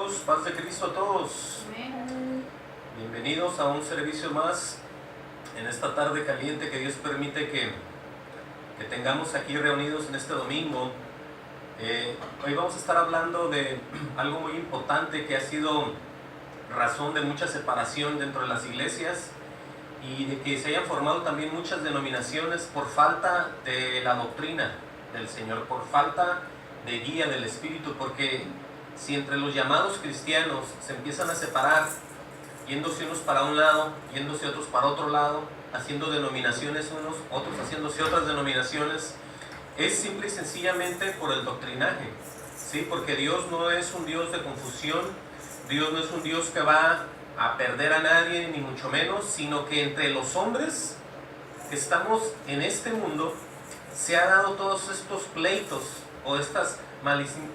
hermanos, paz de Cristo a todos. Amén. Bienvenidos a un servicio más en esta tarde caliente que Dios permite que tengamos aquí reunidos en este domingo. Hoy vamos a estar hablando de algo muy importante que ha sido razón de mucha separación dentro de las iglesias y de que se hayan formado también muchas denominaciones por falta de la doctrina del Señor, por falta de guía del Espíritu, porque si entre los llamados cristianos se empiezan a separar, yéndose unos para un lado, yéndose otros para otro lado, haciendo denominaciones unos, otros haciéndose otras denominaciones, es simple y sencillamente por el doctrinaje, ¿sí? Porque Dios no es un Dios de confusión, Dios no es un Dios que va a perder a nadie, ni mucho menos, sino que entre los hombres que estamos en este mundo se han dado todos estos pleitos o estas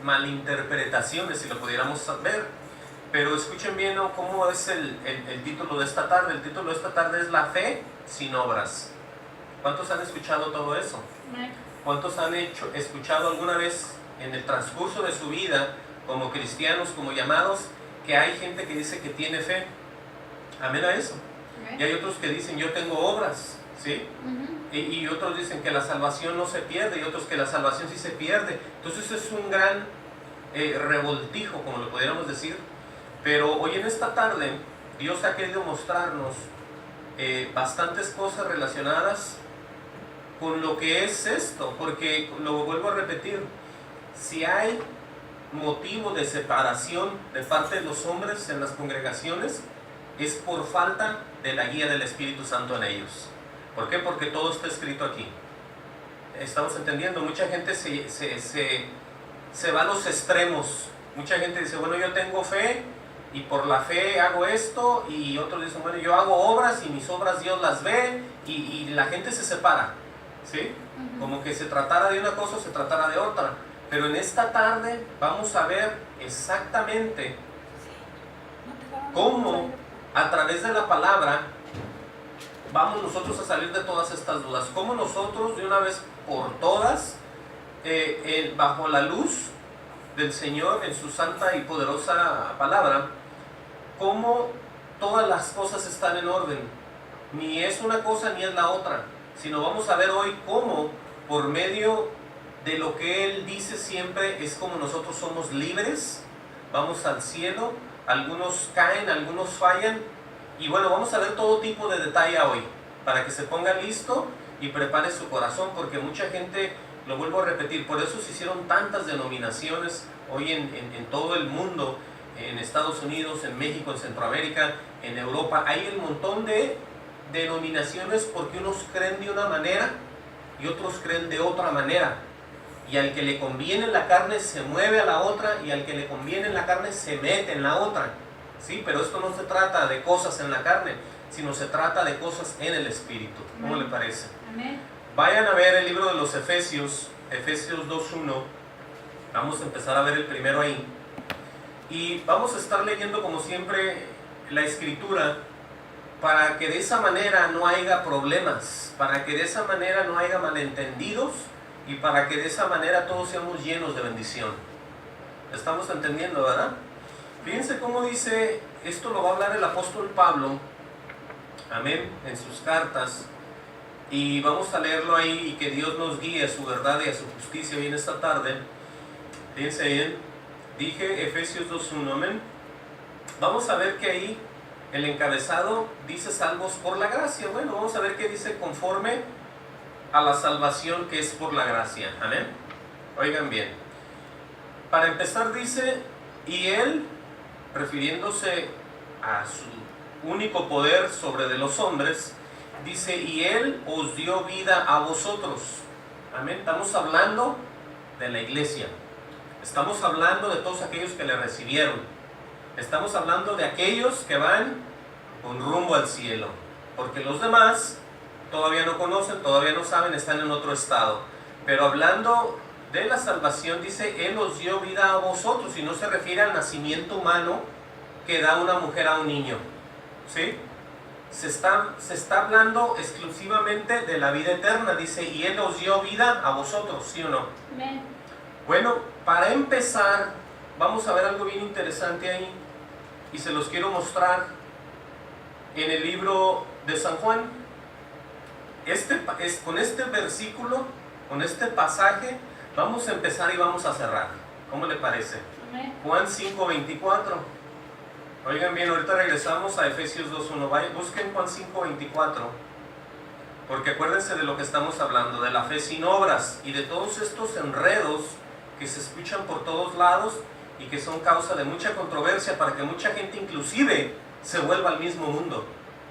malinterpretaciones, si lo pudiéramos ver. Pero escuchen bien, ¿no?, cómo es el título de esta tarde. El título de esta tarde es La fe sin obras. ¿Cuántos han escuchado todo eso? ¿Cuántos han escuchado alguna vez en el transcurso de su vida, como cristianos, como llamados, que hay gente que dice que tiene fe? Amén a eso. Y hay otros que dicen yo tengo obras, ¿sí? Y otros dicen que la salvación no se pierde, y otros que la salvación sí se pierde. Entonces es un gran revoltijo, como lo pudiéramos decir. Pero hoy en esta tarde Dios ha querido mostrarnos bastantes cosas relacionadas con lo que es esto, porque lo vuelvo a repetir, si hay motivo de separación de parte de los hombres en las congregaciones, es por falta de la guía del Espíritu Santo en ellos. ¿Por qué? Porque todo está escrito aquí. Estamos entendiendo, mucha gente se va a los extremos. Mucha gente dice, bueno, yo tengo fe y por la fe hago esto, y otros dicen, bueno, yo hago obras y mis obras Dios las ve, y la gente se separa, ¿sí? Como que se tratara de una cosa o se tratara de otra. Pero en esta tarde vamos a ver exactamente cómo a través de la palabra vamos nosotros a salir de todas estas dudas, cómo nosotros de una vez por todas, bajo la luz del Señor en su santa y poderosa palabra, cómo todas las cosas están en orden. Ni es una cosa ni es la otra, sino vamos a ver hoy cómo por medio de lo que Él dice siempre es como nosotros somos libres, vamos al cielo. Algunos caen, algunos fallan, y bueno, vamos a ver todo tipo de detalle hoy, para que se ponga listo y prepare su corazón, porque mucha gente, lo vuelvo a repetir, por eso se hicieron tantas denominaciones hoy en todo el mundo, en Estados Unidos, en México, en Centroamérica, en Europa. Hay un montón de denominaciones porque unos creen de una manera y otros creen de otra manera. Y al que le conviene en la carne se mueve a la otra, y al que le conviene en la carne se mete en la otra, ¿sí? Pero esto no se trata de cosas en la carne, sino se trata de cosas en el Espíritu. ¿Cómo le parece? Amén. Vayan a ver el libro de los Efesios, Efesios 2:1. Vamos a empezar a ver el primero ahí. Y vamos a estar leyendo como siempre la Escritura, para que de esa manera no haya problemas, para que de esa manera no haya malentendidos, y para que de esa manera todos seamos llenos de bendición. ¿Estamos entendiendo, verdad? Fíjense cómo dice, esto lo va a hablar el apóstol Pablo, amén, en sus cartas, y vamos a leerlo ahí, y que Dios nos guíe a su verdad y a su justicia hoy en esta tarde. Fíjense bien, dije Efesios 2:1, amén. Vamos a ver que ahí el encabezado dice salvos por la gracia. Bueno, vamos a ver qué dice conforme a la salvación que es por la gracia, amén. Oigan bien, para empezar dice, y Él, refiriéndose a su único poder sobre de los hombres, dice, y Él os dio vida a vosotros, amén. Estamos hablando de la iglesia, estamos hablando de todos aquellos que le recibieron, estamos hablando de aquellos que van con rumbo al cielo, porque los demás todavía no conocen, todavía no saben, están en otro estado. Pero hablando de la salvación, dice, Él os dio vida a vosotros, y no se refiere al nacimiento humano que da una mujer a un niño, ¿sí? Se está hablando exclusivamente de la vida eterna, dice, y Él os dio vida a vosotros, ¿sí o no? Amén. Bueno, para empezar, vamos a ver algo bien interesante ahí, y se los quiero mostrar en el libro de San Juan. Con este versículo, con este pasaje, vamos a empezar y vamos a cerrar. ¿Cómo le parece? Amén. Juan 5:24. Oigan bien, ahorita regresamos a Efesios 2:1. Busquen Juan 5:24, porque acuérdense de lo que estamos hablando, de la fe sin obras y de todos estos enredos que se escuchan por todos lados y que son causa de mucha controversia para que mucha gente inclusive se vuelva al mismo mundo,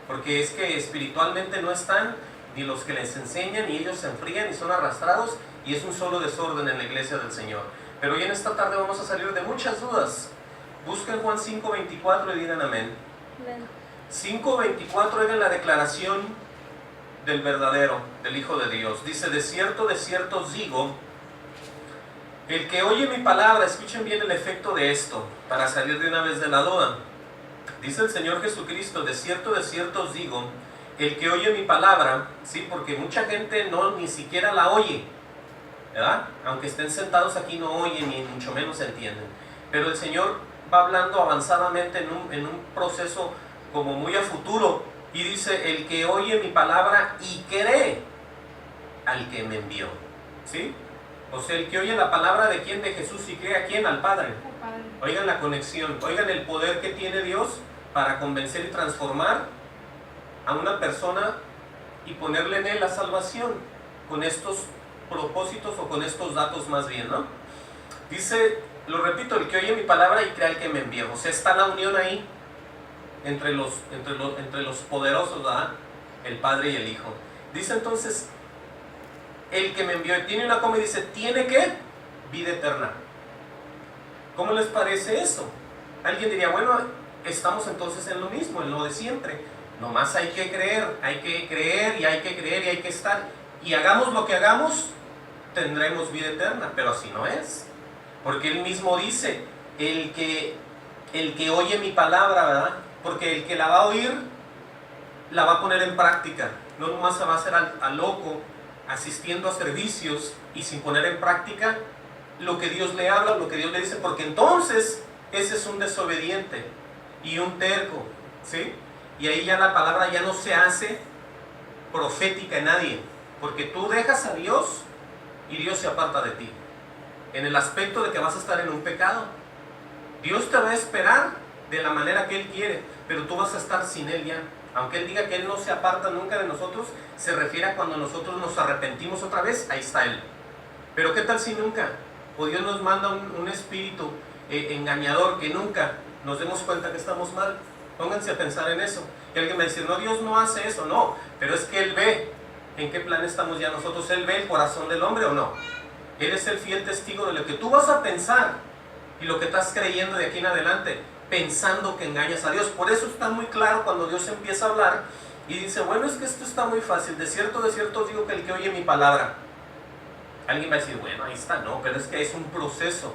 porque es que espiritualmente no están ni los que les enseñan, y ellos se enfrían y son arrastrados, y es un solo desorden en la iglesia del Señor. Pero hoy en esta tarde vamos a salir de muchas dudas. Busquen Juan 5:24 y digan amén. 5:24, oigan la declaración del verdadero, del Hijo de Dios. Dice: de cierto os digo, el que oye mi palabra, escuchen bien el efecto de esto, para salir de una vez de la duda. Dice el Señor Jesucristo: de cierto os digo, el que oye mi palabra, ¿sí? Porque mucha gente ni siquiera la oye, ¿verdad? Aunque estén sentados aquí no oyen ni mucho menos entienden. Pero el Señor va hablando avanzadamente en un proceso como muy a futuro, y dice: el que oye mi palabra y cree al que me envió, ¿sí? O sea, el que oye la palabra de quién, de Jesús, y cree a quién, al Padre. Oigan la conexión, oigan el poder que tiene Dios para convencer y transformar a una persona y ponerle en él la salvación, con estos propósitos, o con estos datos más bien, ¿no? Dice, lo repito, el que oye mi palabra y cree al que me envió. O sea, está la unión ahí entre los poderosos, ¿verdad? El Padre y el Hijo. Dice entonces, el que me envió, tiene una coma y dice, ¿tiene qué? Vida eterna. ¿Cómo les parece eso? Alguien diría, bueno, estamos entonces en lo mismo, en lo de siempre. Nomás hay que creer y hay que creer y hay que estar. Y hagamos lo que hagamos, tendremos vida eterna. Pero así no es. Porque Él mismo dice, el que oye mi palabra, ¿verdad? Porque el que la va a oír, la va a poner en práctica. No nomás se va a hacer al loco, asistiendo a servicios y sin poner en práctica lo que Dios le habla, lo que Dios le dice, porque entonces ese es un desobediente y un terco, ¿sí? Y ahí ya la palabra ya no se hace profética en nadie, porque tú dejas a Dios y Dios se aparta de ti, en el aspecto de que vas a estar en un pecado. Dios te va a esperar de la manera que Él quiere, pero tú vas a estar sin Él ya. Aunque Él diga que Él no se aparta nunca de nosotros, se refiere a cuando nosotros nos arrepentimos otra vez, ahí está Él. Pero ¿qué tal si nunca? O Dios nos manda un espíritu engañador, que nunca nos demos cuenta que estamos mal. Pónganse a pensar en eso. Y alguien me dice, no, Dios no hace eso. No, pero es que Él ve en qué plan estamos ya nosotros. Él ve el corazón del hombre o no. Él es el fiel testigo de lo que tú vas a pensar y lo que estás creyendo de aquí en adelante, pensando que engañas a Dios. Por eso está muy claro cuando Dios empieza a hablar y dice, bueno, es que esto está muy fácil. De cierto os digo que el que oye mi palabra. Alguien va a decir, bueno, ahí está. No, pero es que es un proceso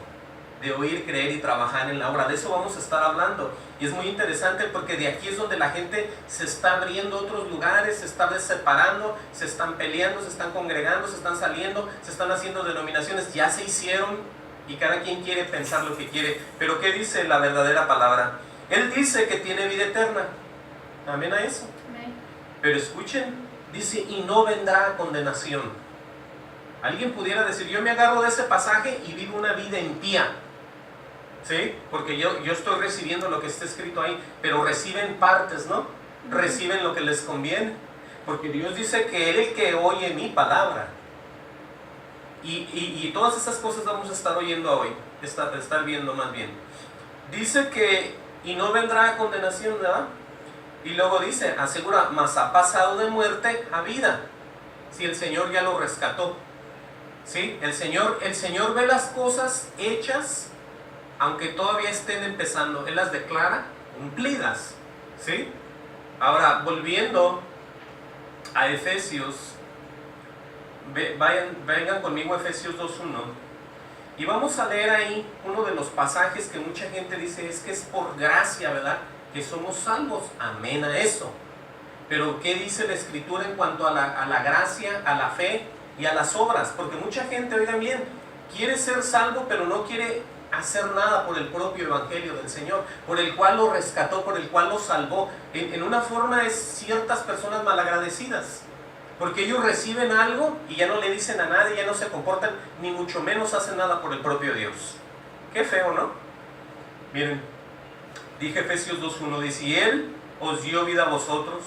de oír, creer y trabajar en la obra. De eso vamos a estar hablando. Y es muy interesante porque de aquí es donde la gente se está abriendo a otros lugares, se está separando, se están peleando, se están congregando, se están saliendo, se están haciendo denominaciones. Ya se hicieron y cada quien quiere pensar lo que quiere. Pero ¿qué dice la verdadera palabra? Él dice que tiene vida eterna. Amén a eso. Amén. Pero escuchen, dice, y no vendrá a condenación. Alguien pudiera decir, yo me agarro de ese pasaje y vivo una vida impía, ¿sí? Porque yo estoy recibiendo lo que está escrito ahí, pero reciben partes, ¿no? Reciben lo que les conviene, porque Dios dice que Él es el que oye mi palabra. Y todas esas cosas vamos a estar oyendo hoy, estar viendo más bien. Dice que, y no vendrá a condenación, ¿verdad? Y luego dice, asegura, mas ha pasado de muerte a vida, si el Señor ya lo rescató. ¿Sí? El Señor ve las cosas hechas, aunque todavía estén empezando. Él las declara cumplidas, ¿sí? Ahora, volviendo a Efesios, vengan conmigo a Efesios 2:1, y vamos a leer ahí uno de los pasajes que mucha gente dice, es que es por gracia, ¿verdad?, que somos salvos. Amén a eso. Pero ¿qué dice la Escritura en cuanto a la gracia, a la fe y a las obras? Porque mucha gente, oigan bien, quiere ser salvo, pero no quiere hacer nada por el propio evangelio del Señor, por el cual lo rescató, por el cual lo salvó. En una forma es ciertas personas malagradecidas, porque ellos reciben algo y ya no le dicen a nadie, ya no se comportan, ni mucho menos hacen nada por el propio Dios. Qué feo, ¿no? Miren, dije Efesios 2:1, dice, y Él os dio vida a vosotros.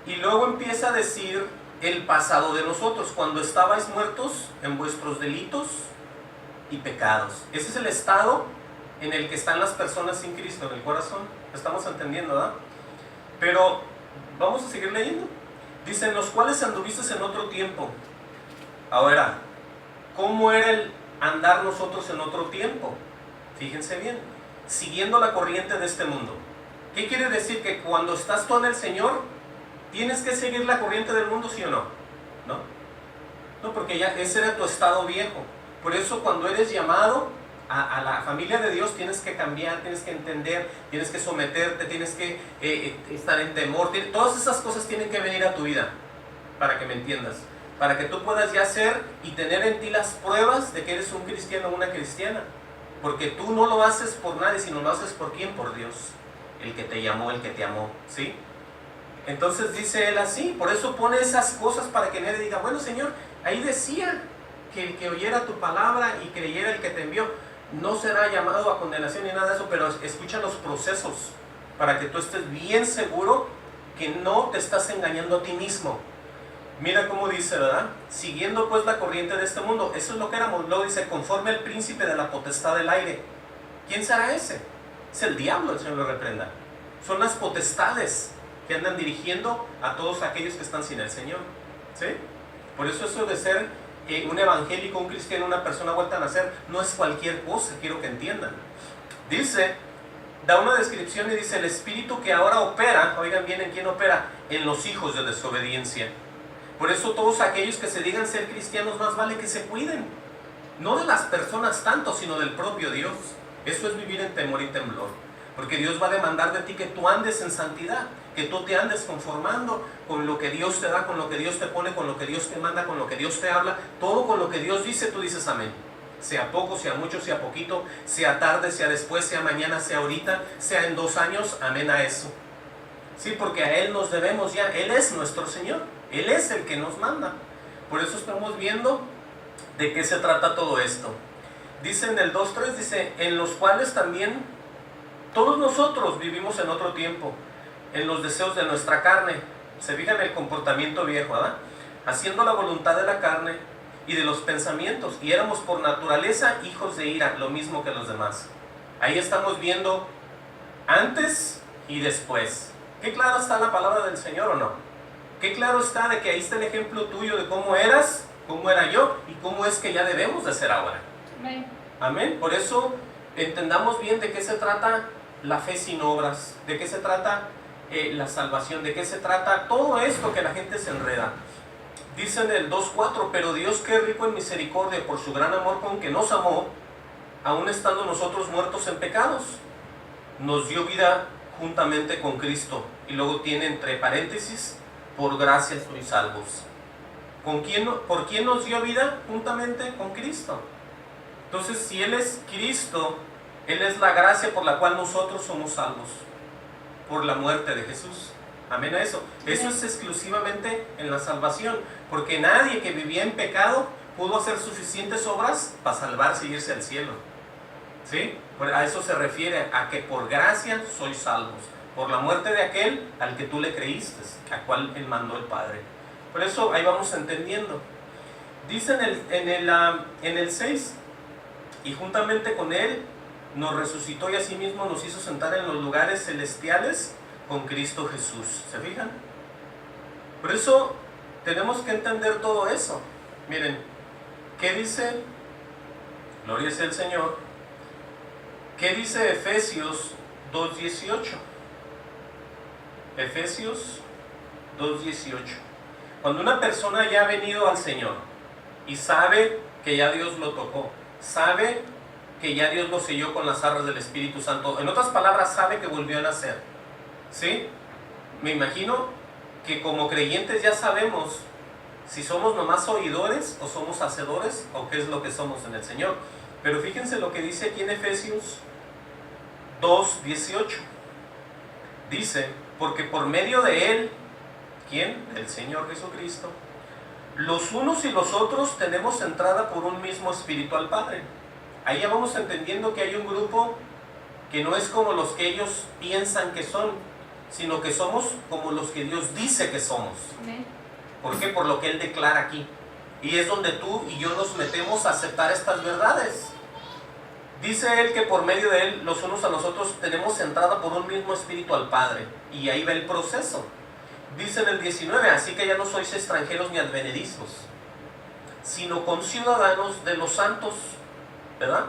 Y luego empieza a decir el pasado de nosotros, cuando estabais muertos en vuestros delitos y pecados. Ese es el estado en el que están las personas sin Cristo en el corazón. Estamos entendiendo, ¿verdad? Pero vamos a seguir leyendo. Dice, en los cuales anduviste en otro tiempo. Ahora, ¿cómo era el andar nosotros en otro tiempo? Fíjense bien, siguiendo la corriente de este mundo. ¿Qué quiere decir? Que cuando estás tú en el Señor, ¿tienes que seguir la corriente del mundo, sí o no? ¿No? No, porque ya ese era tu estado viejo. Por eso cuando eres llamado a la familia de Dios, tienes que cambiar, tienes que entender, tienes que someterte, tienes que estar en temor. Todas esas cosas tienen que venir a tu vida, para que me entiendas. Para que tú puedas ya ser y tener en ti las pruebas de que eres un cristiano o una cristiana. Porque tú no lo haces por nadie, sino lo haces por ¿quién? Por Dios. El que te llamó, el que te amó, ¿sí? Entonces dice él así, por eso pone esas cosas para que nadie diga, bueno Señor, ahí decía que el que oyera tu palabra y creyera el que te envió, no será llamado a condenación ni nada de eso, pero escucha los procesos para que tú estés bien seguro que no te estás engañando a ti mismo. Mira cómo dice, ¿verdad? Siguiendo pues la corriente de este mundo, eso es lo que éramos. Luego dice, conforme al príncipe de la potestad del aire. ¿Quién será ese? Es el diablo, el Señor lo reprenda. Son las potestades que andan dirigiendo a todos aquellos que están sin el Señor, ¿sí? Por eso de ser un evangélico, un cristiano, una persona vuelta a nacer, no es cualquier cosa, quiero que entiendan. Dice, da una descripción y dice, el espíritu que ahora opera, oigan bien en quién opera, en los hijos de desobediencia. Por eso todos aquellos que se digan ser cristianos, más vale que se cuiden, no de las personas tanto, sino del propio Dios. Eso es vivir en temor y temblor, porque Dios va a demandar de ti que tú andes en santidad, que tú te andes conformando con lo que Dios te da, con lo que Dios te pone, con lo que Dios te manda, con lo que Dios te habla, todo con lo que Dios dice, tú dices amén. Sea poco, sea mucho, sea poquito, sea tarde, sea después, sea mañana, sea ahorita, sea en 2 años, amén a eso. Sí, porque a Él nos debemos ya, Él es nuestro Señor, Él es el que nos manda. Por eso estamos viendo de qué se trata todo esto. Dice en el 2:3, dice, en los cuales también todos nosotros vivimos en otro tiempo, en los deseos de nuestra carne. Se fijan el comportamiento viejo, ¿verdad? Haciendo la voluntad de la carne y de los pensamientos, y éramos por naturaleza hijos de ira, lo mismo que los demás. Ahí estamos viendo antes y después. ¿Qué claro está la palabra del Señor o no? ¿Qué claro está de que ahí está el ejemplo tuyo de cómo eras, cómo era yo y cómo es que ya debemos de ser ahora? Amén. Amén. Por eso entendamos bien de qué se trata la fe sin obras, de qué se trata la salvación, de qué se trata todo esto que la gente se enreda. Dice en el 2:4, pero Dios, que es rico en misericordia por su gran amor con que nos amó, aun estando nosotros muertos en pecados, nos dio vida juntamente con Cristo. Y luego tiene entre paréntesis, por gracia sois salvos. ¿Por quién nos dio vida? Juntamente con Cristo. Entonces, si Él es Cristo, Él es la gracia por la cual nosotros somos salvos, por la muerte de Jesús. Amén a eso. Eso es exclusivamente en la salvación, porque nadie que vivía en pecado pudo hacer suficientes obras para salvarse y irse al cielo. ¿Sí? A eso se refiere, a que por gracia sois salvos, por la muerte de aquel al que tú le creíste, a cual Él mandó el Padre. Por eso ahí vamos entendiendo. Dice en el 6, y juntamente con Él nos resucitó y asimismo nos hizo sentar en los lugares celestiales con Cristo Jesús. ¿Se fijan? Por eso tenemos que entender todo eso. Miren, ¿qué dice? Gloria sea el Señor. ¿Qué dice Efesios 2:18? Efesios 2:18. Cuando una persona ya ha venido al Señor y sabe que ya Dios lo tocó, sabe que ya Dios lo selló con las arras del Espíritu Santo, en otras palabras, sabe que volvió a nacer, ¿sí? Me imagino que como creyentes ya sabemos si somos nomás oidores o somos hacedores o qué es lo que somos en el Señor. Pero fíjense lo que dice aquí en Efesios 2:18. Dice, porque por medio de Él, ¿quién? El Señor Jesucristo, los unos y los otros tenemos entrada por un mismo espíritu al Padre. Ahí ya vamos entendiendo que hay un grupo que no es como los que ellos piensan que son, sino que somos como los que Dios dice que somos. ¿Por qué? Por lo que Él declara aquí. Y es donde tú y yo nos metemos a aceptar estas verdades. Dice Él que por medio de Él, los unos a los otros, tenemos entrada por un mismo espíritu al Padre. Y ahí va el proceso. Dice en el 19, así que ya no sois extranjeros ni advenedizos, sino conciudadanos de los santos, ¿verdad?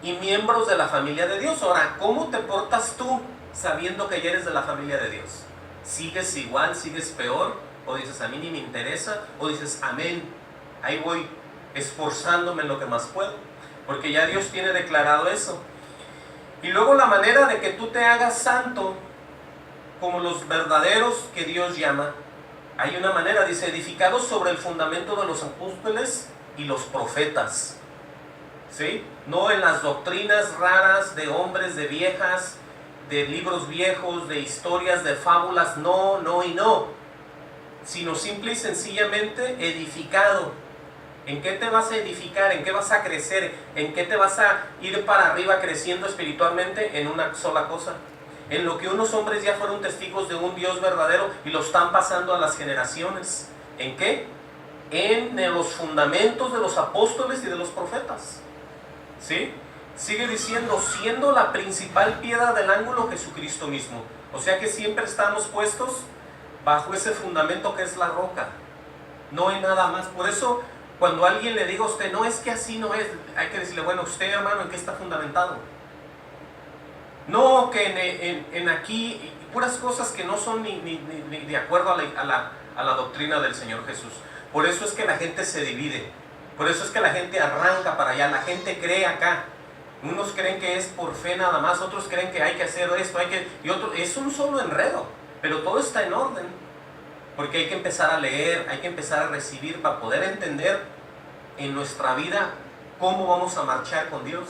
Y miembros de la familia de Dios. Ahora, ¿cómo te portas tú sabiendo que ya eres de la familia de Dios? ¿Sigues igual, sigues peor? ¿O dices, a mí ni me interesa? ¿O dices, amén, ahí voy esforzándome en lo que más puedo? Porque ya Dios tiene declarado eso. Y luego la manera de que tú te hagas santo como los verdaderos que Dios llama. Hay una manera, dice, edificados sobre el fundamento de los apóstoles y los profetas. ¿Sí? No en las doctrinas raras de hombres, de viejas, de libros viejos, de historias, de fábulas, no, no y no. Sino simple y sencillamente edificado. ¿En qué te vas a edificar? ¿En qué vas a crecer? ¿En qué te vas a ir para arriba creciendo espiritualmente? En una sola cosa. En lo que unos hombres ya fueron testigos de un Dios verdadero y lo están pasando a las generaciones. ¿En qué? En los fundamentos de los apóstoles y de los profetas. ¿Sí? Sigue diciendo, siendo la principal piedra del ángulo Jesucristo mismo. O sea que siempre estamos puestos bajo ese fundamento que es la roca. No hay nada más. Por eso, cuando alguien le diga a usted, no, es que así no es, hay que decirle, bueno, usted, hermano, ¿en qué está fundamentado? No, que en aquí, puras cosas que no son ni de acuerdo a la doctrina del Señor Jesús. Por eso es que la gente se divide. Por eso es que la gente arranca para allá. La gente cree acá. Unos creen que es por fe nada más. Otros creen que hay que hacer esto. Y otros, es un solo enredo. Pero todo está en orden. Porque hay que empezar a leer. Hay que empezar a recibir para poder entender en nuestra vida cómo vamos a marchar con Dios.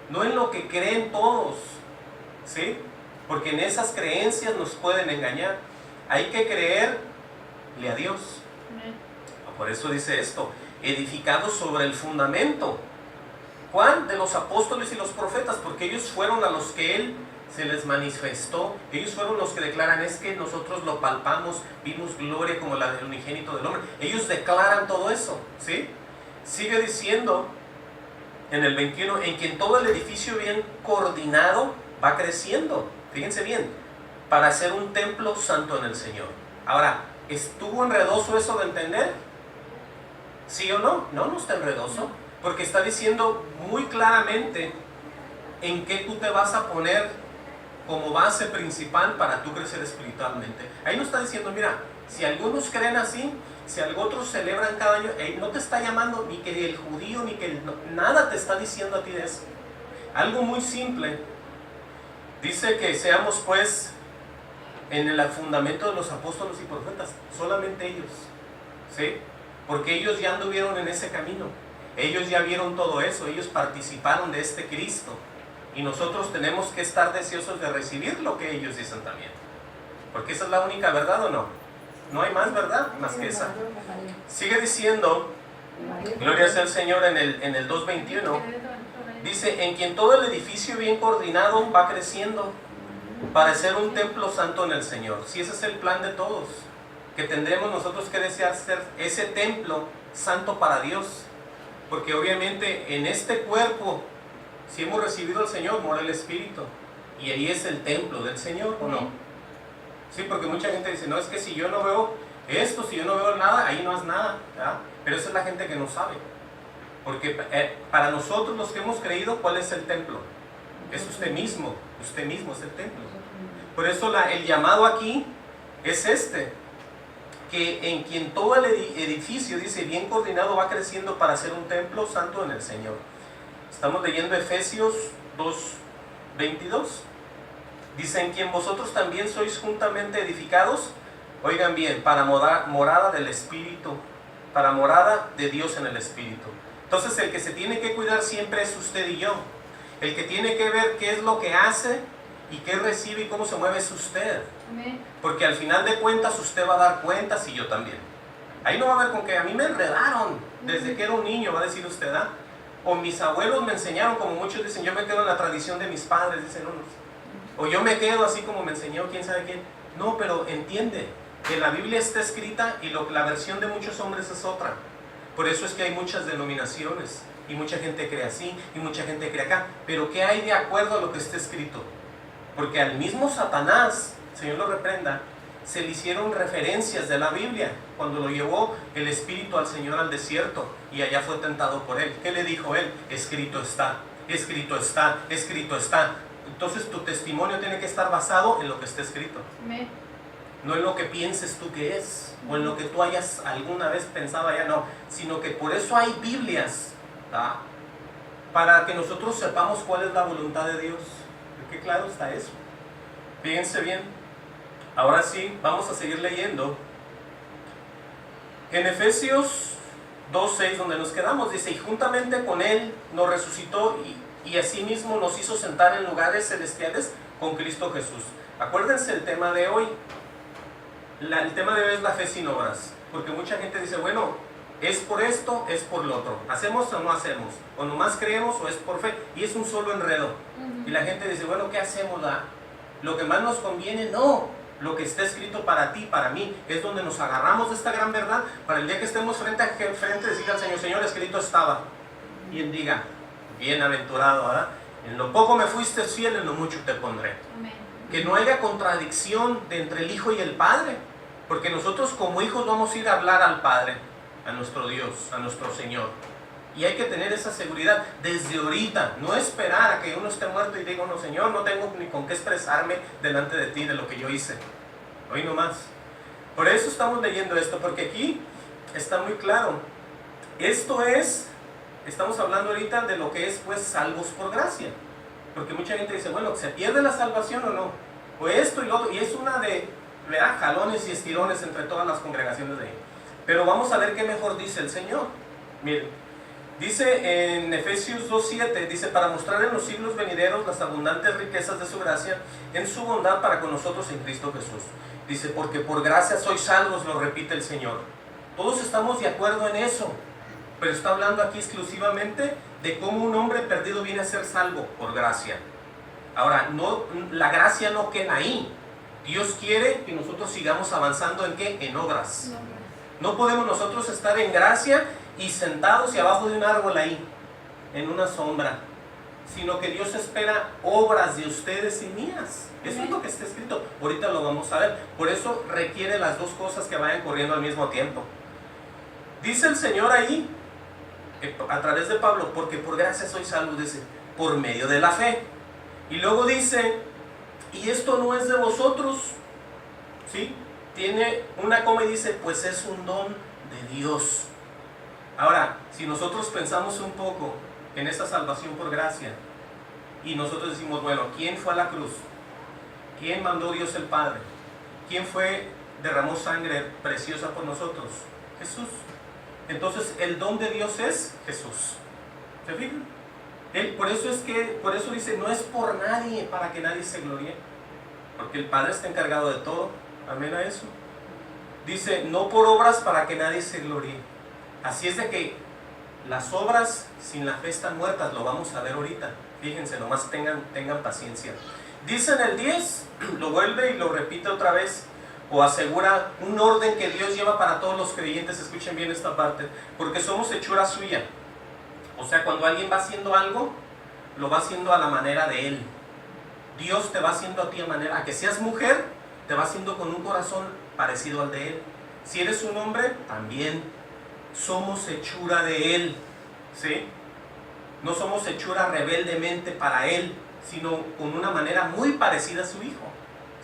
No en lo que creen todos. ¿Sí? Porque en esas creencias nos pueden engañar. Hay que creerle a Dios. Por eso dice esto, edificados sobre el fundamento. ¿Cuál? De los apóstoles y los profetas, porque ellos fueron a los que Él se les manifestó. Ellos fueron los que declaran, es que nosotros lo palpamos, vimos gloria como la del unigénito del hombre. Ellos declaran todo eso, ¿sí? Sigue diciendo en el 21, en quien todo el edificio bien coordinado va creciendo, fíjense bien, para ser un templo santo en el Señor. Ahora, ¿estuvo enredoso eso de entender? ¿Sí o no? No, no está enredoso, porque está diciendo muy claramente en qué tú te vas a poner como base principal para tú crecer espiritualmente. Ahí no está diciendo, mira, si algunos creen así, si otros celebran cada año, no te está llamando ni que el judío, ni que nada te está diciendo a ti de eso. Algo muy simple. Dice que seamos pues en el fundamento de los apóstoles y profetas, solamente ellos, ¿sí? Porque ellos ya anduvieron en ese camino, ellos ya vieron todo eso, ellos participaron de este Cristo, y nosotros tenemos que estar deseosos de recibir lo que ellos dicen también, porque esa es la única verdad, ¿o no? No hay más verdad más que esa. Sigue diciendo, gloria sea al Señor, en el 2:21, dice, en quien todo el edificio bien coordinado va creciendo para ser un templo santo en el Señor. Si ese es el plan de todos, que tendremos nosotros que desear ser ese templo santo para Dios, porque obviamente en este cuerpo, si hemos recibido al Señor, mora el Espíritu, y ahí es el templo del Señor, ¿o no? Sí, porque mucha gente dice, no, es que si yo no veo esto, si yo no veo nada, ahí no es nada, ¿verdad? Pero esa es la gente que no sabe, porque para nosotros los que hemos creído, ¿cuál es el templo? Es usted mismo es el templo. Por eso el llamado aquí es que en quien todo el edificio, dice, bien coordinado va creciendo para ser un templo santo en el Señor. Estamos leyendo Efesios 2:22. Dice, en quien vosotros también sois juntamente edificados, oigan bien, para morada del Espíritu, para morada de Dios en el Espíritu. Entonces el que se tiene que cuidar siempre es usted y yo. El que tiene que ver qué es lo que hace y qué recibe y cómo se mueve es usted. Amén. Porque al final de cuentas usted va a dar cuentas y yo también. Ahí no va a ver con que a mí me enredaron desde que era un niño, va a decir usted, ¿ah? O mis abuelos me enseñaron, como muchos dicen, yo me quedo en la tradición de mis padres, dicen unos. O yo me quedo así como me enseñó quién sabe quién. No, pero entiende que la Biblia está escrita y la versión de muchos hombres es otra. Por eso es que hay muchas denominaciones y mucha gente cree así y mucha gente cree acá. Pero ¿qué hay de acuerdo a lo que está escrito? Porque al mismo Satanás, Señor lo reprenda, se le hicieron referencias de la Biblia cuando lo llevó el Espíritu al Señor al desierto y allá fue tentado por él. ¿Qué le dijo él? Escrito está, escrito está, escrito está. Entonces tu testimonio tiene que estar basado en lo que está escrito. Amén. No en lo que pienses tú que es, o en lo que tú hayas alguna vez pensado allá, no, sino que por eso hay Biblias, ¿tá? Para que nosotros sepamos cuál es la voluntad de Dios. ¿Qué claro está eso? Fíjense bien, ahora sí, vamos a seguir leyendo. En Efesios 2:6, donde nos quedamos, dice, y juntamente con Él nos resucitó y asimismo nos hizo sentar en lugares celestiales con Cristo Jesús. Acuérdense el tema de hoy. El tema de hoy es la fe sin obras, porque mucha gente dice, bueno, es por esto, es por lo otro, hacemos o no hacemos, o nomás creemos o es por fe, y es un solo enredo. Y la gente dice, bueno, ¿qué hacemos? Lo que más nos conviene, no, lo que está escrito para ti, para mí, es donde nos agarramos de esta gran verdad, para el día que estemos frente a frente, decirle al Señor, Señor, escrito estaba, y Él diga, bienaventurado, ¿verdad? En lo poco me fuiste fiel, en lo mucho te pondré. Amén. Que no haya contradicción entre el Hijo y el Padre, porque nosotros como hijos vamos a ir a hablar al Padre, a nuestro Dios, a nuestro Señor, y hay que tener esa seguridad desde ahorita, no esperar a que uno esté muerto y diga, no, Señor, no tengo ni con qué expresarme delante de ti de lo que yo hice, hoy nomás. Por eso estamos leyendo esto, porque aquí está muy claro, estamos hablando ahorita de lo que es pues salvos por gracia. Porque mucha gente dice, bueno, ¿se pierde la salvación o no? O esto y lo otro, y es una de, ¿verdad?, jalones y estirones entre todas las congregaciones de ahí. Pero vamos a ver qué mejor dice el Señor. Miren, dice en Efesios 2:7, dice, para mostrar en los siglos venideros las abundantes riquezas de su gracia, en su bondad para con nosotros en Cristo Jesús. Dice, porque por gracia sois salvos, lo repite el Señor. Todos estamos de acuerdo en eso, pero está hablando aquí exclusivamente de cómo un hombre perdido viene a ser salvo por gracia. Ahora, no, la gracia no queda ahí. Dios quiere que nosotros sigamos avanzando ¿en qué? En obras. No podemos nosotros estar en gracia y sentados y abajo de un árbol ahí, en una sombra, sino que Dios espera obras de ustedes y mías. Eso es lo que está escrito. Ahorita lo vamos a ver. Por eso requiere las dos cosas que vayan corriendo al mismo tiempo. Dice el Señor ahí, a través de Pablo, porque por gracia sois salvos, dice, por medio de la fe. Y luego dice, y esto no es de vosotros, ¿sí? Tiene una coma y dice, pues es un don de Dios. Ahora, si nosotros pensamos un poco en esa salvación por gracia, y nosotros decimos, bueno, ¿quién fue a la cruz? ¿Quién mandó Dios el Padre? ¿Quién derramó sangre preciosa por nosotros? Jesús. Entonces el don de Dios es Jesús. ¿Se fijan? Por eso dice, no es por nadie, para que nadie se gloríe, porque el Padre está encargado de todo. Amén a eso. Dice, no por obras para que nadie se gloríe. Así es de que las obras sin la fe están muertas, lo vamos a ver ahorita. Fíjense, nomás tengan paciencia. Dice en el 10, lo vuelve y lo repite otra vez, o asegura un orden que Dios lleva para todos los creyentes. Escuchen bien esta parte, porque somos hechura suya. O sea, cuando alguien va haciendo algo, lo va haciendo a la manera de Él. Dios te va haciendo a ti a manera, a que seas mujer, te va haciendo con un corazón parecido al de Él. Si eres un hombre, también. Somos hechura de Él, ¿sí? No somos hechura rebeldemente para Él, sino con una manera muy parecida a su Hijo,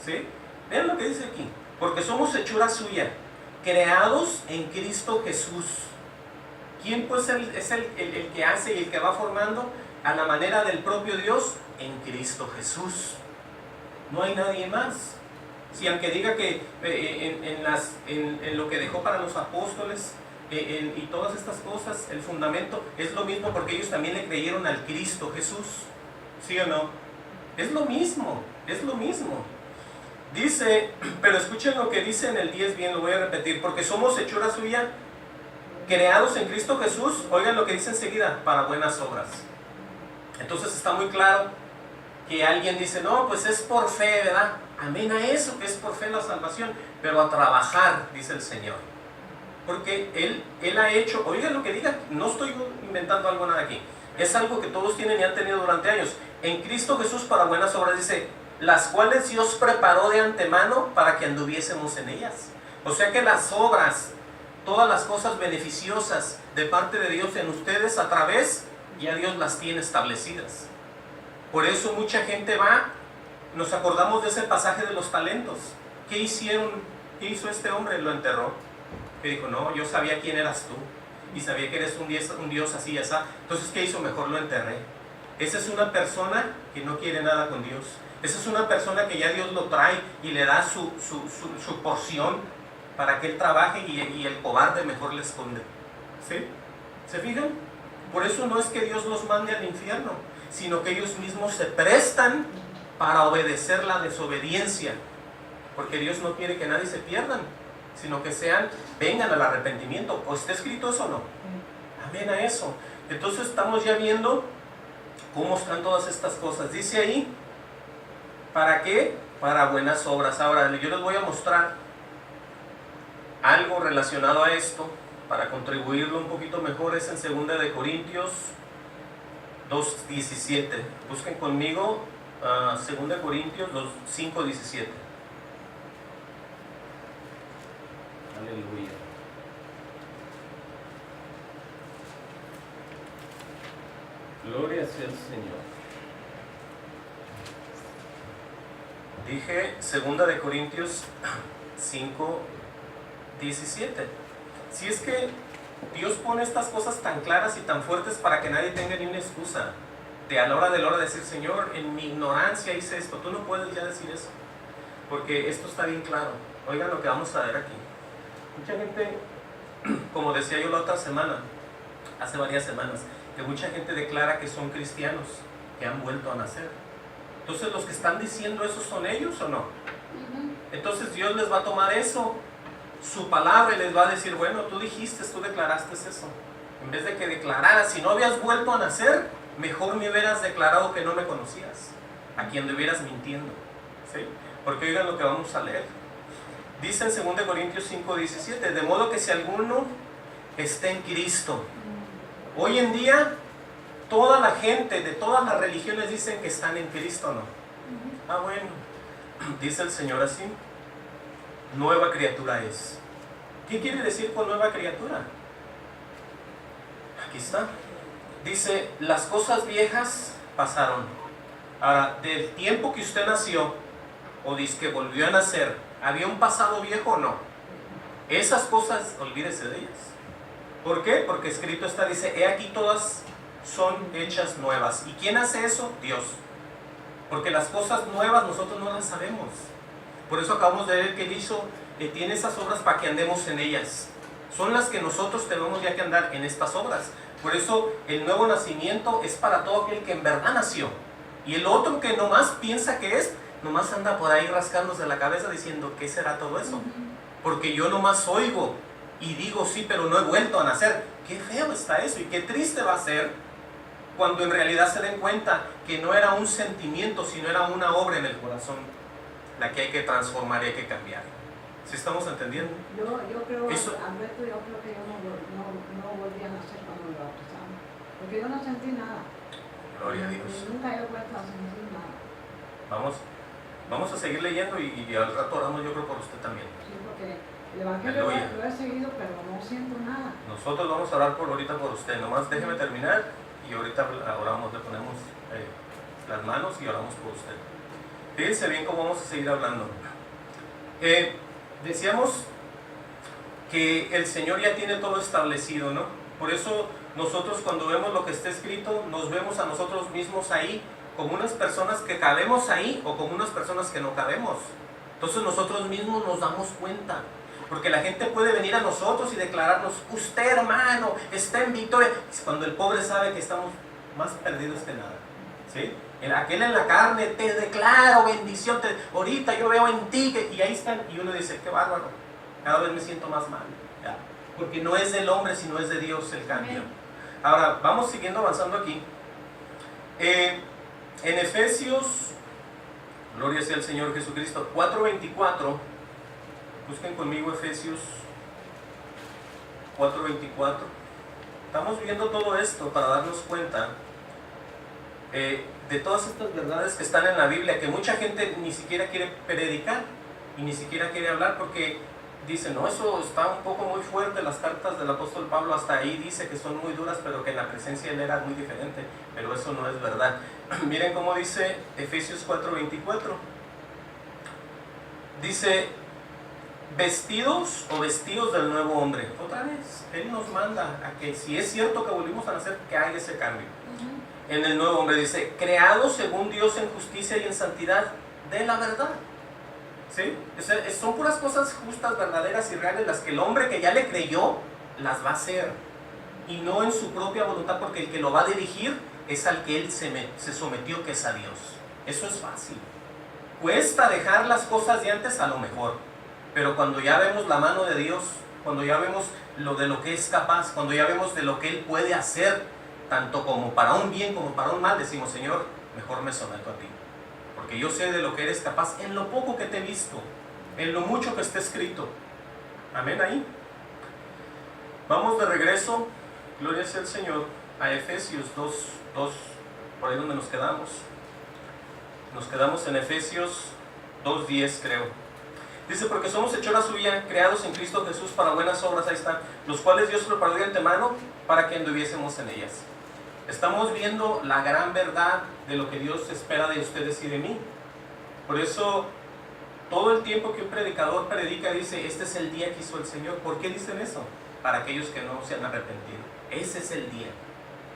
¿sí? Vean lo que dice aquí, porque somos hechura suya, creados en Cristo Jesús. ¿Quién pues es el que hace y el que va formando a la manera del propio Dios? En Cristo Jesús. No hay nadie más. Si aunque diga que en lo que dejó para los apóstoles, y todas estas cosas, el fundamento, es lo mismo porque ellos también le creyeron al Cristo Jesús. ¿Sí o no? Es lo mismo, es lo mismo. Dice, pero escuchen lo que dice en el 10 bien, lo voy a repetir, porque somos hechura suya, creados en Cristo Jesús, oigan lo que dice enseguida, para buenas obras. Entonces está muy claro que alguien dice, no, pues es por fe, ¿verdad? Amén a eso, que es por fe la salvación, pero a trabajar, dice el Señor. Porque Él ha hecho, oigan lo que diga, no estoy inventando algo nada aquí, es algo que todos tienen y han tenido durante años. En Cristo Jesús para buenas obras, dice, las cuales Dios preparó de antemano para que anduviésemos en ellas. O sea que las obras, todas las cosas beneficiosas de parte de Dios en ustedes a través, ya Dios las tiene establecidas. Por eso mucha gente va, nos acordamos de ese pasaje de los talentos. ¿Qué hicieron? ¿Qué hizo este hombre? Lo enterró. Que dijo, no, yo sabía quién eras tú y sabía que eres un Dios así y así. Entonces, ¿qué hizo? Mejor lo enterré. Esa es una persona que no quiere nada con Dios. Esa es una persona que ya Dios lo trae y le da su porción para que él trabaje y el cobarde mejor le esconde. ¿Sí? ¿Se fijan? Por eso no es que Dios los mande al infierno, sino que ellos mismos se prestan para obedecer la desobediencia. Porque Dios no quiere que nadie se pierdan, sino que vengan al arrepentimiento. ¿O está escrito eso o no? Amén a eso. Entonces estamos ya viendo cómo están todas estas cosas. Dice ahí, ¿para qué? Para buenas obras. Ahora, yo les voy a mostrar algo relacionado a esto, para contribuirlo un poquito mejor. Es en 2 de Corintios 2:17. Busquen conmigo 2 de Corintios 5:17. Aleluya. Gloria sea el Señor. Dije 2 de Corintios 5:17. Si es que Dios pone estas cosas tan claras y tan fuertes para que nadie tenga ni una excusa de a la hora de decir, Señor, en mi ignorancia hice esto. Tú no puedes ya decir eso, porque esto está bien claro. Oigan lo que vamos a ver aquí. Mucha gente, como decía yo la otra semana, hace varias semanas, que mucha gente declara que son cristianos, que han vuelto a nacer. Entonces, ¿los que están diciendo eso son ellos o no? Entonces Dios les va a tomar eso, su palabra, y les va a decir, bueno, tú dijiste, tú declaraste eso. En vez de que declararas, si no habías vuelto a nacer, mejor me hubieras declarado que no me conocías, a quien estuvieras mintiendo. ¿Sí? Porque oigan lo que vamos a leer. Dice en 2 Corintios 5:17, de modo que si alguno está en Cristo. Hoy en día, toda la gente de todas las religiones dicen que están en Cristo, ¿no? Bueno, dice el Señor así, nueva criatura es. ¿Qué quiere decir con nueva criatura? Aquí está. Dice, las cosas viejas pasaron. Ahora, del tiempo que usted nació, o dice que volvió a nacer, ¿había un pasado viejo o no? Esas cosas, olvídese de ellas. ¿Por qué? Porque escrito está, dice, he aquí todas son hechas nuevas. ¿Y quién hace eso? Dios. Porque las cosas nuevas nosotros no las sabemos. Por eso acabamos de ver que Él hizo, tiene esas obras para que andemos en ellas. Son las que nosotros tenemos ya que andar en estas obras. Por eso el nuevo nacimiento es para todo aquel que en verdad nació. Y el otro que nomás piensa que es, nomás anda por ahí rascándose la cabeza diciendo, ¿qué será todo eso? Porque yo nomás oigo y digo sí, pero no he vuelto a nacer. Qué feo está eso y qué triste va a ser cuando en realidad se den cuenta que no era un sentimiento, sino era una obra en el corazón la que hay que transformar y hay que cambiar. ¿Sí estamos entendiendo? Yo creo, eso, Alberto, yo creo que yo no volví a nacer cuando me bautizaron, porque yo no sentí nada. Gloria a Dios. Nunca he vuelto a sentir nada. Vamos a seguir leyendo y al rato oramos, yo creo, por usted también. Sí, porque el Evangelio lo he seguido, pero no siento nada. Nosotros vamos a orar ahorita por usted. Nomás déjeme terminar y ahorita oramos, le ponemos las manos y oramos por usted. Fíjense bien cómo vamos a seguir hablando. Decíamos que el Señor ya tiene todo establecido, ¿no? Por eso nosotros cuando vemos lo que está escrito, nos vemos a nosotros mismos ahí, como unas personas que cabemos ahí o como unas personas que no cabemos. Entonces nosotros mismos nos damos cuenta. Porque la gente puede venir a nosotros y declararnos, usted hermano, está en victoria, cuando el pobre sabe que estamos más perdidos que nada. ¿Sí? Aquel en la carne, te declaro bendición, ahorita yo veo en ti, y ahí están, y uno dice, qué bárbaro, cada vez me siento más mal, ¿ya? Porque no es del hombre, sino es de Dios el cambio. Ahora, vamos siguiendo avanzando aquí. En Efesios, gloria sea el Señor Jesucristo, 4:24, busquen conmigo Efesios 4:24. Estamos viendo todo esto para darnos cuenta de todas estas verdades que están en la Biblia, que mucha gente ni siquiera quiere predicar y ni siquiera quiere hablar porque dice, no, eso está un poco muy fuerte. Las cartas del apóstol Pablo hasta ahí dice que son muy duras, pero que en la presencia de él era muy diferente, pero eso no es verdad. Miren cómo dice Efesios 4:24, dice, vestidos o vestidos del nuevo hombre. Otra vez, él nos manda a que si es cierto que volvimos a nacer, que haya ese cambio. En el nuevo hombre dice, creados según Dios en justicia y en santidad de la verdad. ¿Sí? Son puras cosas justas, verdaderas y reales, las que el hombre que ya le creyó las va a hacer, y no en su propia voluntad, porque el que lo va a dirigir es al que él se sometió, que es a Dios. Eso es fácil. Cuesta dejar las cosas de antes a lo mejor, pero cuando ya vemos la mano de Dios, cuando ya vemos de lo que es capaz, cuando ya vemos de lo que él puede hacer, tanto como para un bien como para un mal, decimos, Señor, mejor me someto a ti, porque yo sé de lo que eres capaz en lo poco que te he visto, en lo mucho que está escrito. Amén ahí. Vamos de regreso, gloria sea el Señor, a Efesios 2, por ahí donde nos quedamos. Nos quedamos en Efesios 2:10, creo. Dice, porque somos hechura suya, creados en Cristo Jesús para buenas obras, ahí están, los cuales Dios preparó de antemano para que anduviésemos en ellas. Estamos viendo la gran verdad de lo que Dios espera de ustedes y de mí. Por eso, todo el tiempo que un predicador predica, dice, este es el día que hizo el Señor. ¿Por qué dicen eso? Para aquellos que no se han arrepentido. Ese es el día.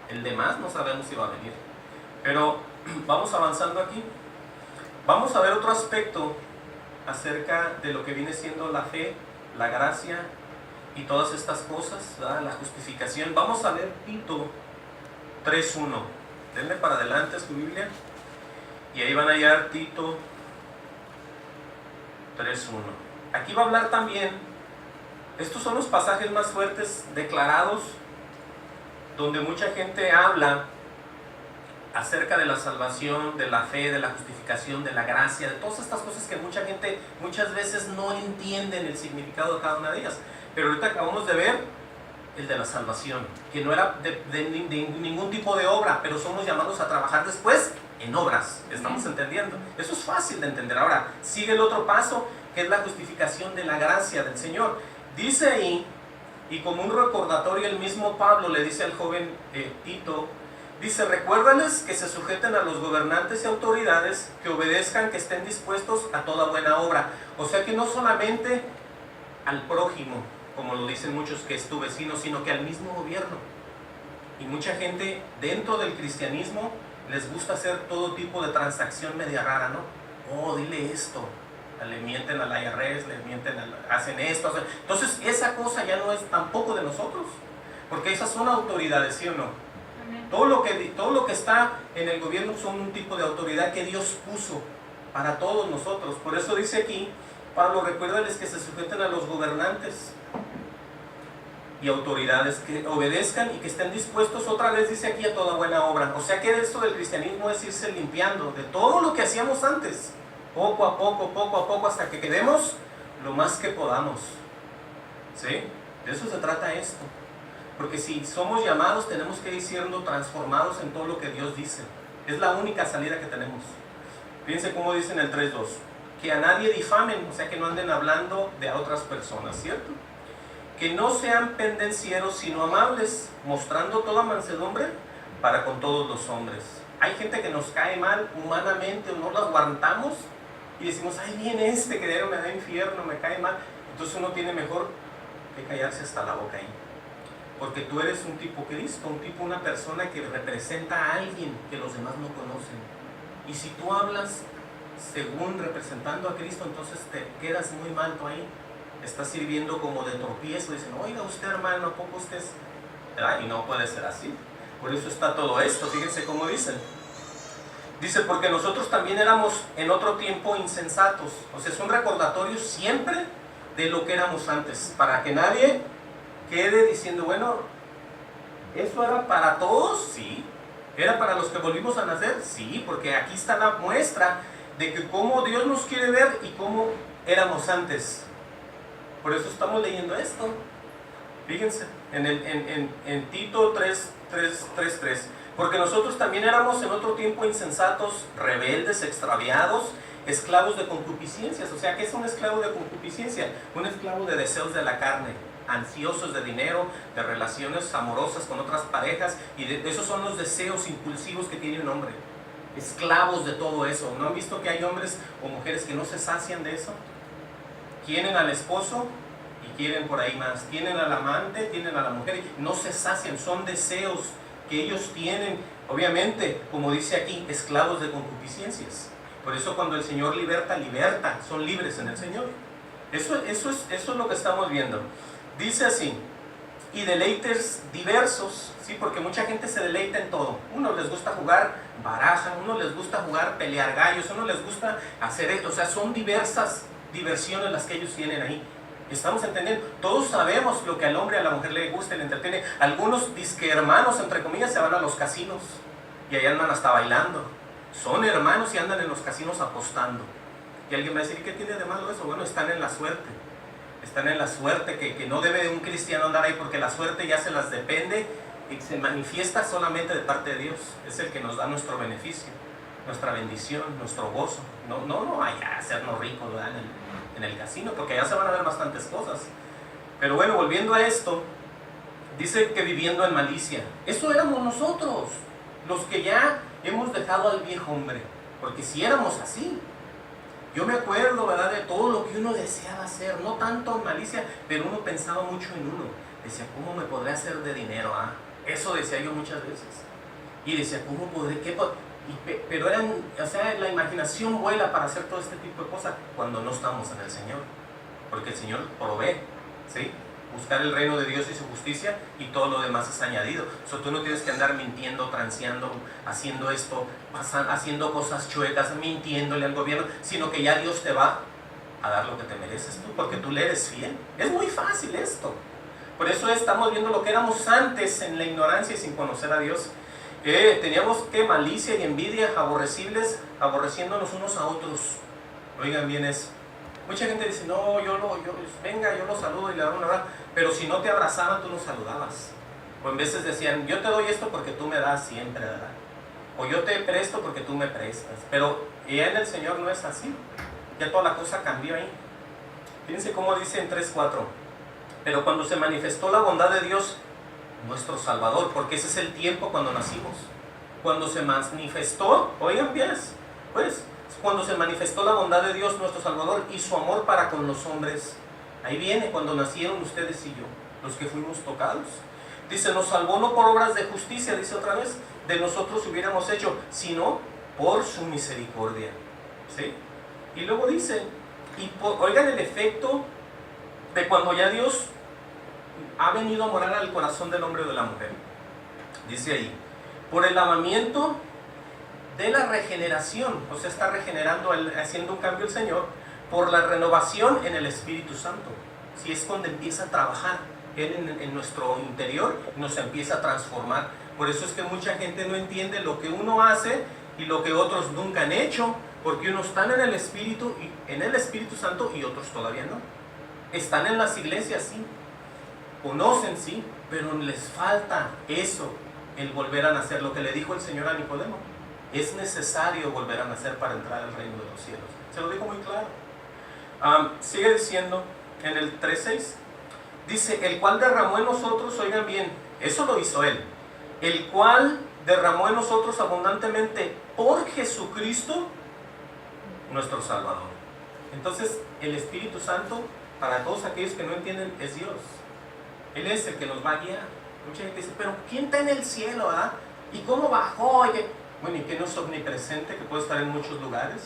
El demás no sabemos si va a venir. Pero vamos avanzando aquí. Vamos a ver otro aspecto acerca de lo que viene siendo la fe, la gracia y todas estas cosas, ¿verdad? La justificación. Vamos a ver Tito 3:1. Denle para adelante su Biblia y ahí van a hallar Tito 3:1. Aquí va a hablar también, estos son los pasajes más fuertes declarados, donde mucha gente habla acerca de la salvación, de la fe, de la justificación, de la gracia, de todas estas cosas que mucha gente muchas veces no entienden el significado de cada una de ellas. Pero ahorita acabamos de ver el de la salvación, que no era de ningún tipo de obra, pero somos llamados a trabajar después en obras. ¿Estamos entendiendo? Eso es fácil de entender. Ahora, sigue el otro paso, que es la justificación de la gracia del Señor. Dice ahí, y como un recordatorio, el mismo Pablo le dice al joven Tito, dice, recuérdales que se sujeten a los gobernantes y autoridades, que obedezcan, que estén dispuestos a toda buena obra. O sea que no solamente al prójimo, como lo dicen muchos, que es tu vecino, sino que al mismo gobierno. Y mucha gente dentro del cristianismo les gusta hacer todo tipo de transacción media rara, ¿no? Oh, dile esto. Le mienten al IRS, le mienten hacen esto. Entonces esa cosa ya no es tampoco de nosotros, porque esas son autoridades, ¿sí o no? Todo lo que está en el gobierno son un tipo de autoridad que Dios puso para todos nosotros. Por eso dice aquí, Pablo, recuérdales que se sujeten a los gobernantes y autoridades, que obedezcan y que estén dispuestos, otra vez dice aquí, a toda buena obra. O sea que esto del cristianismo es irse limpiando de todo lo que hacíamos antes, poco a poco, hasta que quedemos lo más que podamos. ¿Sí? De eso se trata esto. Porque si somos llamados, tenemos que ir siendo transformados en todo lo que Dios dice. Es la única salida que tenemos. Fíjense cómo dice en el 3:2. Que a nadie difamen, o sea que no anden hablando de a otras personas, ¿cierto? Que no sean pendencieros, sino amables, mostrando toda mansedumbre para con todos los hombres. Hay gente que nos cae mal humanamente, o no lo aguantamos y decimos, ay, viene este que me da infierno, me cae mal. Entonces uno tiene mejor que callarse hasta la boca ahí. Porque tú eres un tipo Cristo, una persona que representa a alguien que los demás no conocen. Y si tú hablas según representando a Cristo, entonces te quedas muy mal tú ahí. está sirviendo como de tropiezo. Dicen, oiga usted hermano, ¿a poco usted es? Y no puede ser así. Por eso está todo esto, fíjense cómo dicen. Dice, porque nosotros también éramos en otro tiempo insensatos. O sea, es un recordatorio siempre de lo que éramos antes, para que nadie quede diciendo, bueno, ¿eso era para todos? Sí. ¿Era para los que volvimos a nacer? Sí, porque aquí está la muestra de que cómo Dios nos quiere ver y cómo éramos antes. Por eso estamos leyendo esto. Fíjense, en Tito 3:3, porque nosotros también éramos en otro tiempo insensatos, rebeldes, extraviados, esclavos de concupiscencias. O sea, ¿qué es un esclavo de concupiscencia? Un esclavo de deseos de la carne, ansiosos de dinero, de relaciones amorosas con otras parejas, y esos son los deseos impulsivos que tiene un hombre. Esclavos de todo eso. ¿No han visto que hay hombres o mujeres que no se sacian de eso? Quieren al esposo y quieren por ahí más, tienen al amante, tienen a la mujer, y no se sacian, son deseos que ellos tienen, obviamente, como dice aquí, esclavos de concupiscencias. Por eso cuando el Señor liberta, son libres en el Señor. Eso es lo que estamos viendo. Dice así, y deleites diversos, ¿sí? Porque mucha gente se deleita en todo. Uno les gusta jugar baraja, uno les gusta jugar pelear gallos, uno les gusta hacer esto, o sea, son diversas diversiones las que ellos tienen ahí. Estamos entendiendo, todos sabemos lo que al hombre y a la mujer le gusta y le entretiene. Algunos disque hermanos, entre comillas, se van a los casinos y ahí andan hasta bailando. Son hermanos y andan en los casinos apostando. Y alguien va a decir, ¿y qué tiene de malo eso? Bueno, están en la suerte. Están en la suerte que no debe un cristiano andar ahí, porque la suerte ya se las depende y se manifiesta solamente de parte de Dios. Es el que nos da nuestro beneficio, nuestra bendición, nuestro gozo. No vaya a hacernos ricos, ¿verdad? En el casino, porque allá se van a ver bastantes cosas. Pero bueno, volviendo a esto, dice que viviendo en malicia. Eso éramos nosotros, los que ya hemos dejado al viejo hombre, porque si éramos así, yo me acuerdo, ¿verdad?, de todo lo que uno deseaba hacer, no tanto en malicia, pero uno pensaba mucho en uno. Decía, ¿cómo me podré hacer de dinero? Eso decía yo muchas veces. Y decía, ¿cómo podré? Pero o sea, la imaginación vuela para hacer todo este tipo de cosas cuando no estamos en el Señor. Porque el Señor provee, ¿sí? Buscar el reino de Dios y su justicia, y todo lo demás es añadido. O sea, tú no tienes que andar mintiendo, transeando, haciendo esto, haciendo cosas chuecas, mintiéndole al gobierno, sino que ya Dios te va a dar lo que te mereces tú, porque tú le eres fiel. Es muy fácil esto. Por eso estamos viendo lo que éramos antes en la ignorancia y sin conocer a Dios. Teníamos que malicia y envidia, aborrecibles, aborreciéndonos unos a otros. Oigan bien eso. Mucha gente dice, no, venga, yo lo saludo y le doy un abrazo, pero si no te abrazaban, tú los saludabas. O en veces decían, yo te doy esto porque tú me das siempre, ¿verdad? O yo te presto porque tú me prestas. Pero ya en el Señor no es así. Ya toda la cosa cambió ahí. Fíjense cómo dice en 3:4. Pero cuando se manifestó la bondad de Dios, nuestro Salvador, porque ese es el tiempo cuando nacimos. Cuando se manifestó, oigan bien, pues, cuando se manifestó la bondad de Dios, nuestro Salvador, y su amor para con los hombres. Ahí viene cuando nacieron ustedes y yo, los que fuimos tocados. Dice, nos salvó no por obras de justicia, dice otra vez, de nosotros hubiéramos hecho, sino por su misericordia. ¿Sí? Y luego dice, oigan el efecto de cuando ya Dios ha venido a morar al corazón del hombre o de la mujer. Dice ahí, por el lavamiento de la regeneración, o sea, está regenerando, haciendo un cambio el Señor, por la renovación en el Espíritu Santo. Si es cuando empieza a trabajar Él en nuestro interior, nos empieza a transformar. Por eso es que mucha gente no entiende lo que uno hace y lo que otros nunca han hecho, porque unos están en el Espíritu Santo y otros todavía no. Están en las iglesias, sí, conocen, sí, pero les falta eso, el volver a nacer. Lo que le dijo el Señor a Nicodemo, es necesario volver a nacer para entrar al reino de los cielos. Se lo dijo muy claro. Sigue diciendo en el 3:6, dice, el cual derramó en nosotros, oigan bien, eso lo hizo Él, el cual derramó en nosotros abundantemente por Jesucristo, nuestro Salvador. Entonces, el Espíritu Santo, para todos aquellos que no entienden, es Dios. Él es el que nos va a guiar. Mucha gente dice, pero ¿quién está en el cielo, verdad? ¿Y cómo bajó? Bueno, ¿y que no es omnipresente, que puede estar en muchos lugares?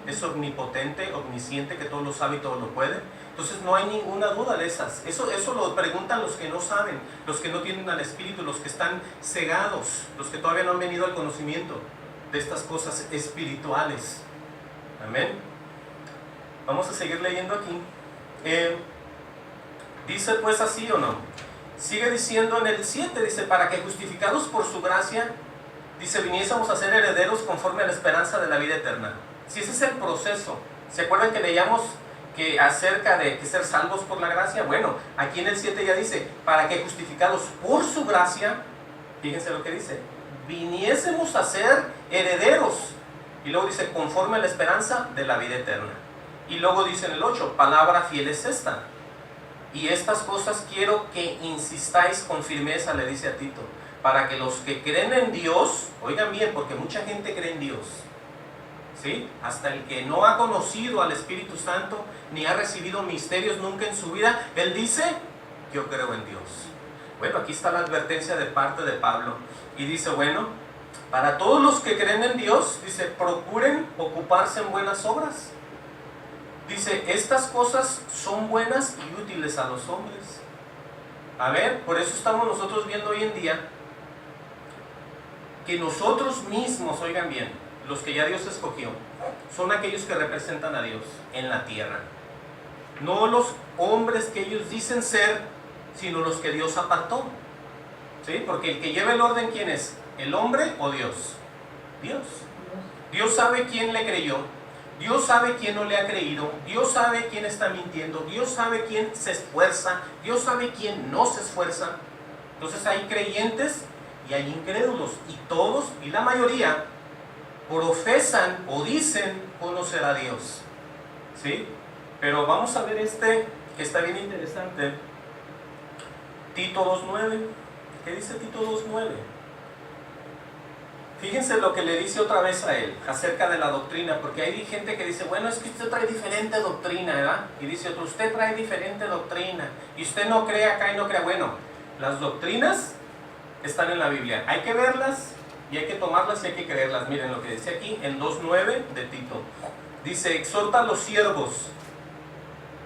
es omnipotente, omnisciente, que todo lo sabe y todo lo puede. Entonces no hay ninguna duda de esas. Eso lo preguntan los que no saben, los que no tienen al Espíritu, los que están cegados, los que todavía no han venido al conocimiento de estas cosas espirituales. Amén. Vamos a seguir leyendo aquí. Dice pues así o no. Sigue diciendo en el 7, dice, para que justificados por su gracia, dice, viniésemos a ser herederos conforme a la esperanza de la vida eterna. Si ese es el proceso. ¿Se acuerdan que leíamos que acerca de que ser salvos por la gracia? Bueno, aquí en el 7 ya dice, para que justificados por su gracia, fíjense lo que dice, viniésemos a ser herederos. Y luego dice, conforme a la esperanza de la vida eterna. Y luego dice en el 8, palabra fiel es esta. Y estas cosas quiero que insistáis con firmeza, le dice a Tito, para que los que creen en Dios, oigan bien, porque mucha gente cree en Dios, ¿sí? Hasta el que no ha conocido al Espíritu Santo, ni ha recibido misterios nunca en su vida, él dice, yo creo en Dios. Bueno, aquí está la advertencia de parte de Pablo, y dice, bueno, para todos los que creen en Dios, dice, procuren ocuparse en buenas obras. Dice, estas cosas son buenas y útiles a los hombres. A ver, por eso estamos nosotros viendo hoy en día que nosotros mismos, oigan bien, los que ya Dios escogió, son aquellos que representan a Dios en la tierra. No los hombres que ellos dicen ser, sino los que Dios apartó. ¿Sí? Porque el que lleva el orden, ¿quién es? ¿El hombre o Dios? Dios. Dios sabe quién le creyó. Dios sabe quién no le ha creído, Dios sabe quién está mintiendo, Dios sabe quién se esfuerza, Dios sabe quién no se esfuerza. Entonces hay creyentes y hay incrédulos, y todos, y la mayoría, profesan o dicen conocer a Dios. ¿Sí? Pero vamos a ver este, que está bien interesante. Tito 2.9. ¿Qué dice Tito 2.9? Fíjense lo que le dice otra vez a él acerca de la doctrina, porque hay gente que dice, bueno, es que usted trae diferente doctrina, ¿verdad? Y dice otro, usted trae diferente doctrina, y usted no cree acá y no cree. Bueno, las doctrinas están en la Biblia, hay que verlas y hay que tomarlas y hay que creerlas. Miren lo que dice aquí en 2.9 de Tito. Dice, exhorta a los siervos,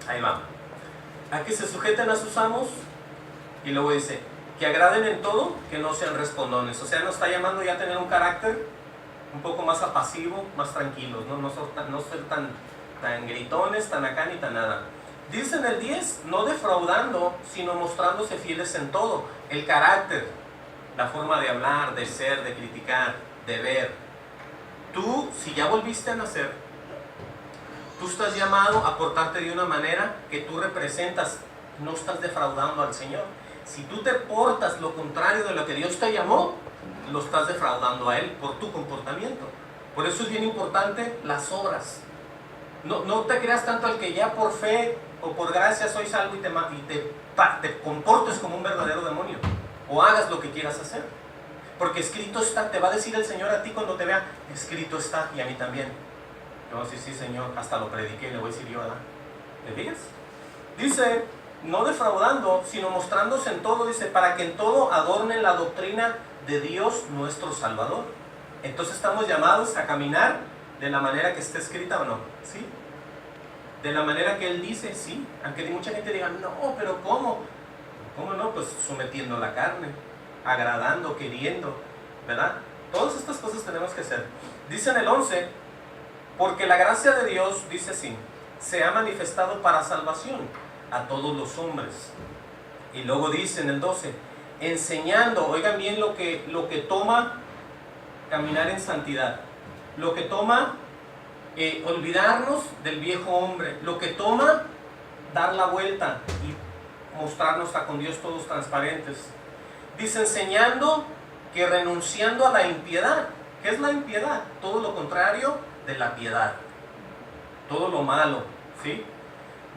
ahí va, a que se sujeten a sus amos, y luego dice, que agraden en todo, que no sean respondones. O sea, nos está llamando ya a tener un carácter un poco más apasivo, más tranquilos, no ser tan gritones, tan acá ni tan nada. Dice en el 10, no defraudando, sino mostrándose fieles en todo. El carácter, la forma de hablar, de ser, de criticar, de ver. Tú, si ya volviste a nacer, tú estás llamado a portarte de una manera que tú representas, no estás defraudando al Señor. Si tú te portas lo contrario de lo que Dios te llamó, lo estás defraudando a Él por tu comportamiento. Por eso es bien importante las obras. No te creas tanto al que ya por fe o por gracia soy salvo y te comportes como un verdadero demonio, o hagas lo que quieras hacer. Porque escrito está, te va a decir el Señor a ti cuando te vea, escrito está, y a mí también. No, sí, Señor, hasta lo prediqué, le voy a decir yo, ¿verdad? ¿Te fijas? Dice, no defraudando, sino mostrándose en todo, dice, para que en todo adornen la doctrina de Dios nuestro Salvador. Entonces estamos llamados a caminar de la manera que está escrita, ¿o no? ¿Sí? De la manera que Él dice, sí. Aunque mucha gente diga, no, pero ¿cómo? ¿Cómo no? Pues sometiendo la carne, agradando, queriendo, ¿verdad? Todas estas cosas tenemos que hacer. Dice en el 11, porque la gracia de Dios, dice así, se ha manifestado para salvación a todos los hombres. Y luego dice en el 12, enseñando, oigan bien lo que toma caminar en santidad, lo que toma olvidarnos del viejo hombre, lo que toma dar la vuelta y mostrarnos a con Dios todos transparentes. Dice enseñando que renunciando a la impiedad. ¿Qué es la impiedad? Todo lo contrario de la piedad, todo lo malo, ¿sí?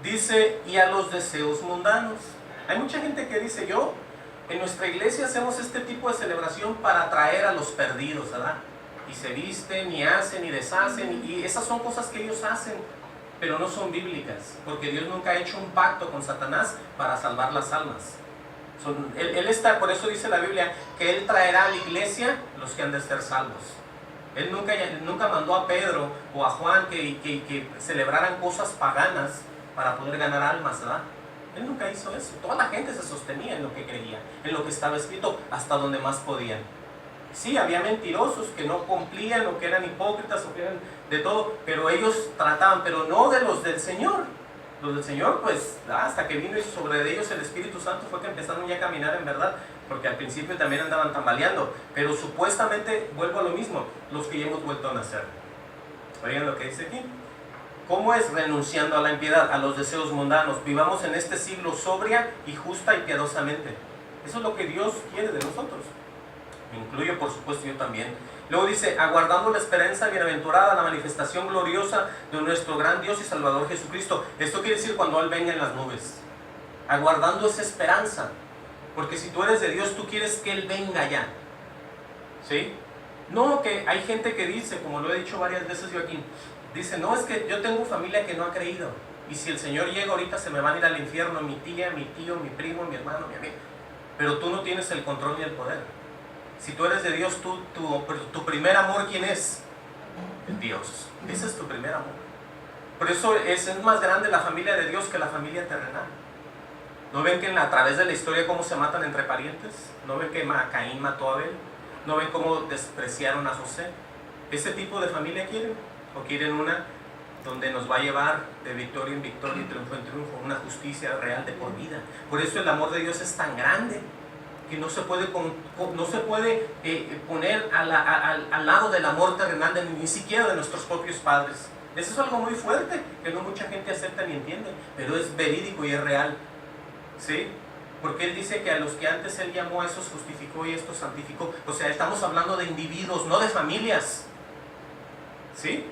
Dice, y a los deseos mundanos. Hay mucha gente que dice, en nuestra iglesia hacemos este tipo de celebración para atraer a los perdidos, ¿verdad? Y se visten, y hacen, y deshacen, y esas son cosas que ellos hacen, pero no son bíblicas, porque Dios nunca ha hecho un pacto con Satanás para salvar las almas. Él está, por eso dice la Biblia, que Él traerá a la iglesia los que han de ser salvos. Él nunca mandó a Pedro o a Juan que celebraran cosas paganas para poder ganar almas, ¿verdad? Él nunca hizo eso. Toda la gente se sostenía en lo que creía, en lo que estaba escrito, hasta donde más podían. Sí, había mentirosos que no cumplían, o que eran hipócritas, o que eran de todo, pero ellos trataban, pero no de los del Señor. Los del Señor, pues, hasta que vino y sobre ellos el Espíritu Santo fue que empezaron ya a caminar en verdad, porque al principio también andaban tambaleando, pero supuestamente, vuelvo a lo mismo, los que ya hemos vuelto a nacer. Oigan lo que dice aquí. ¿Cómo es? Renunciando a la impiedad, a los deseos mundanos. Vivamos en este siglo sobria y justa y piadosamente. Eso es lo que Dios quiere de nosotros. Me incluyo, por supuesto, yo también. Luego dice, aguardando la esperanza bienaventurada, la manifestación gloriosa de nuestro gran Dios y Salvador Jesucristo. Esto quiere decir cuando Él venga en las nubes. Aguardando esa esperanza. Porque si tú eres de Dios, tú quieres que Él venga ya. ¿Sí? No, que hay gente que dice, como lo he dicho varias veces yo aquí, dice, no, es que yo tengo familia que no ha creído. Y si el Señor llega ahorita se me van a ir al infierno mi tía, mi tío, mi primo, mi hermano, mi amigo. Pero tú no tienes el control ni el poder. Si tú eres de Dios, tu primer amor, ¿quién es? Dios. Ese es tu primer amor. Por eso es más grande la familia de Dios que la familia terrenal. ¿No ven que a través de la historia cómo se matan entre parientes? ¿No ven que Caín mató a Abel? ¿No ven cómo despreciaron a José? ¿Ese tipo de familia quieren? ¿O quieren una donde nos va a llevar de victoria en victoria y triunfo en triunfo? Una justicia real de por vida. Por eso el amor de Dios es tan grande que no se puede poner al lado del amor terrenal ni siquiera de nuestros propios padres. Eso es algo muy fuerte que no mucha gente acepta ni entiende, pero es verídico y es real. ¿Sí? Porque Él dice que a los que antes Él llamó, a esos justificó y estos santificó. O sea, estamos hablando de individuos, no de familias. ¿Sí?